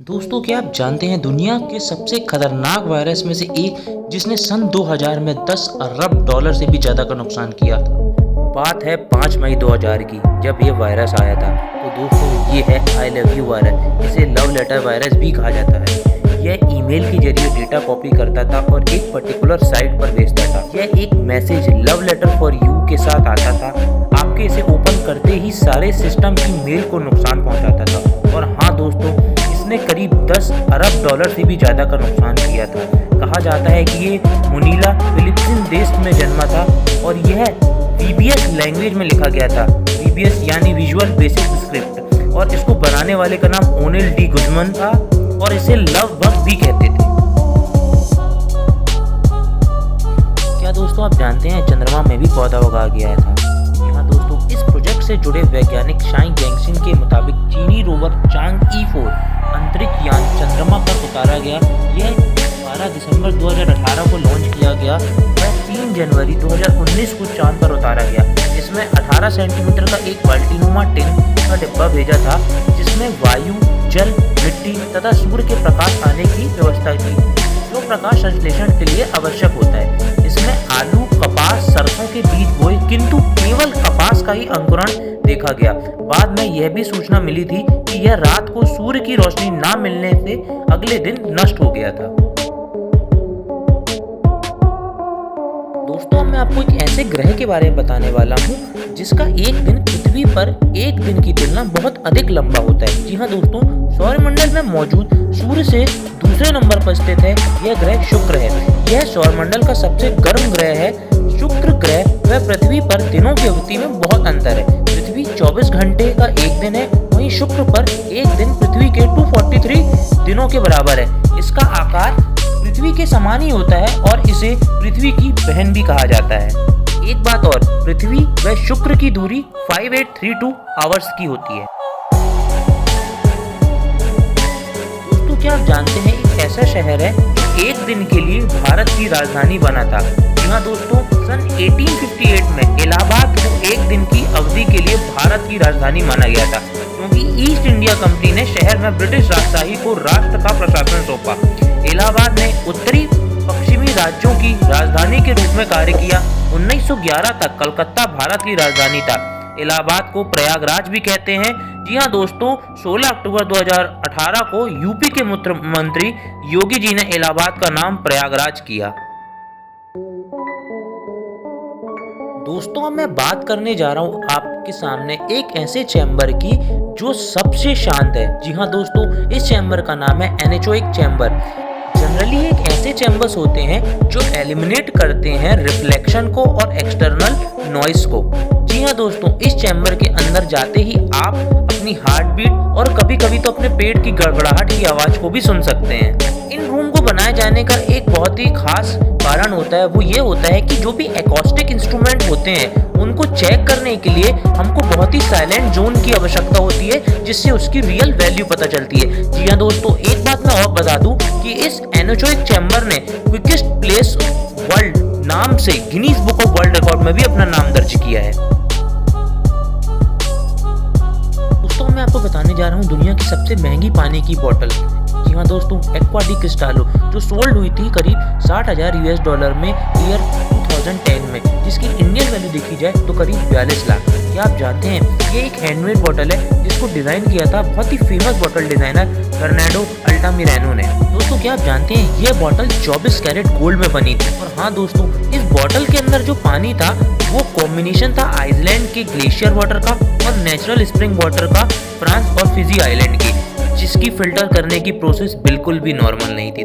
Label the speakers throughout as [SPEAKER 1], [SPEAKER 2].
[SPEAKER 1] दोस्तों, क्या आप जानते हैं दुनिया के सबसे खतरनाक वायरस में से एक जिसने सन 2000 में 10 अरब डॉलर से भी ज़्यादा का नुकसान किया था। बात है 5 मई 2000 की, जब ये वायरस आया था। तो दोस्तों, ये है आई लव यू वायरस। इसे लव लेटर वायरस भी कहा जाता है। यह ईमेल के जरिए डेटा कॉपी करता था और एक पर्टिकुलर साइट पर भेजता था। यह एक message love letter for you के साथ आता था। आपके इसे ओपन करते ही सारे सिस्टम की मेल को नुकसान पहुंचाता था। और हाँ दोस्तों, इसने करीब 10 अरब डॉलर से भी ज़्यादा का नुकसान किया था। कहा जाता है कि ये मुनीला फिलीपींस देश में जन्मा था और यह VBS लैंग्वेज में लिखा गया था। VBS यानी विजुअल बेसिक स्क्रिप्ट, और इसको बनाने वाले का नाम ओनेल डी गुजमन था और इसे लव बग भी कहते थे। क्या दोस्तों, आप जानते हैं चंद्रमा में भी पौधा उगाया गया था? यहाँ दोस्तों, इस प्रोजेक्ट से जुड़े वैज्ञानिक शाई गैंगसिन के मुताबिक चीनी रोवर चांग-ई 4 अंतरिक्ष यान चंद्रमा पर उतारा गया। यह 12 दिसंबर 2018 को लॉन्च किया गया। वह 3 जनवरी 2019 को चांद पर उतारा गया। इसमें 18 सेंटीमीटर का एक बाल्टीनुमा टिन का डिब्बा भेजा था, जिसमें वायु, जल, मिट्टी तथा सूर्य के प्रकाश आने की व्यवस्था थी, जो प्रकाश संश्लेषण के लिए आवश्यक होता है। इसमें आलू, कपास, सरसों के बीज बोए, किंतु केवल कपास का ही अंकुरण देखा गया। बाद में यह भी सूचना मिली थी कि यह रात को सूर्य की रोशनी न मिलने से अगले दिन नष्ट हो गया था। दोस्तों, मैं आपको एक ऐसे ग्रह के बारे में बताने वाला हूँ जिसका एक दिन पृथ्वी पर एक दिन की तुलना बहुत अधिक लंबा होता है। जी हाँ दोस्तों, सौरमंडल में मौजूद सूर्य से दूसरे नंबर पर स्थित है यह ग्रह शुक्र है। यह सौरमंडल का सबसे गर्म ग्रह है। शुक्र ग्रह व पृथ्वी पर दिनों की अवधि में बहुत अंतर है। पृथ्वी 24 घंटे का एक दिन है, वहीं शुक्र पर एक दिन पृथ्वी के 243 दिनों के बराबर है। इसका आकार पृथ्वी के समान ही होता है और इसे पृथ्वी की बहन भी कहा जाता है। एक बात और, पृथ्वी व शुक्र की दूरी 5832 आवर्स की होती है। दोस्तों, क्या आप जानते हैं एक ऐसा शहर है जो एक दिन के लिए भारत की राजधानी बना था? जी हाँ दोस्तों, सन 1858 में इलाहाबाद को एक दिन की अवधि के लिए भारत की राजधानी माना गया था, क्योंकि ईस्ट इंडिया कंपनी ने शहर में ब्रिटिश राजशाही को राष्ट्र का प्रशासन सौंपा। इलाहाबाद ने उत्तरी पश्चिमी राज्यों की राजधानी के रूप में कार्य किया। 1911 तक कलकत्ता भारत की राजधानी था। इलाहाबाद को प्रयागराज भी कहते हैं। जी हाँ दोस्तों, 16 अक्टूबर 2018 को यूपी के मुख्यमंत्री योगी जी ने इलाहाबाद का नाम प्रयागराज किया। दोस्तों, अब मैं बात करने जा रहा हूँ आपके सामने एक ऐसे चैम्बर की जो सबसे शांत है। जी हाँ दोस्तों, इस चैम्बर का नाम है एनेचोइक चैम्बर। जनरली एक ऐसे चैम्बर्स होते हैं जो एलिमिनेट करते हैं रिफ्लेक्शन को और एक्सटर्नल नॉइस को। जी हाँ दोस्तों, इस चैम्बर के अंदर जाते ही आप अपनी हार्ट बीट और कभी कभी तो अपने पेट की गड़गड़ाहट की आवाज को भी सुन सकते हैं। इन रूम को बनाए जाने का एक बहुत ही खास कारण होता है, वो ये होता है कि जो भी एकॉस्टिक इंस्ट्रूमेंट होते हैं उनको चेक करने के लिए हमको बहुत ही साइलेंट जोन की आवश्यकता होती है, जिससे उसकी रियल वैल्यू पता चलती है। जी हाँ दोस्तों, एक बात मैं और बता दूं कि इस एनेचोइक चैम्बर ने क्विकेस्ट प्लेस वर्ल्ड नाम से Guinness book of world record में भी अपना नाम दर्ज किया है। दोस्तों, मैं आपको बताने जा रहा हूँ दुनिया की सबसे महंगी पानी की बोतल। जी हाँ दोस्तों, एक्वा डी क्रिस्टालो, जो सोल्ड हुई थी करीब $60,000 में ईयर 2010 में, जिसकी इंडियन वैल्यू देखी जाए तो करीब 42 लाख। क्या आप जानते हैं ये एक हैंडमेड बोतल है जिसको डिजाइन किया था बहुत ही फेमस बोतल डिजाइनर फर्नांडो अल्टामिरानो ने। दोस्तों, क्या आप जानते हैं ये बोतल 24 कैरेट गोल्ड में बनी थी। और हाँ दोस्तों, इस बोतल के अंदर जो पानी था वो कॉम्बिनेशन था आइसलैंड के ग्लेशियर वाटर का और नेचुरल स्प्रिंग वाटर का फ्रांस और फिजी आइलैंड की, जिसकी फिल्टर करने की प्रोसेस बिल्कुल भी नॉर्मल नहीं थी।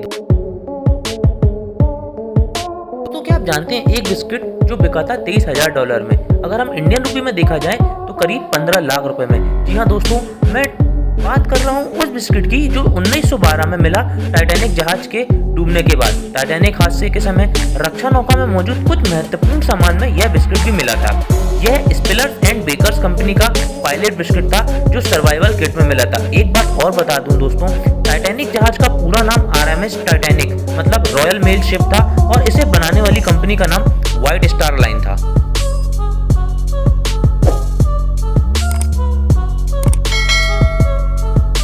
[SPEAKER 1] तो क्या आप जानते हैं एक बिस्किट जो बिका था $23,000 में, अगर हम इंडियन रुपये में देखा जाए तो करीब 15 लाख रुपए में। जी हाँ दोस्तों, मैं बात कर रहा हूँ उस बिस्किट की जो 1912 में मिला टाइटैनिक जहाज के डूबने के बाद। टाइटैनिक हादसे के समय रक्षा नौका में मौजूद कुछ महत्वपूर्ण सामान में यह बिस्किट भी मिला था। यह स्पिलर्स एंड बेकर्स कंपनी का पायलट बिस्किट था जो सर्वाइवल किट में मिला था। एक बात और बता दूं दोस्तों, टाइटैनिक जहाज का पूरा नाम RMS टाइटैनिक मतलब रॉयल मेल शिप था और इसे बनाने वाली कंपनी का नाम व्हाइट स्टार लाइन था।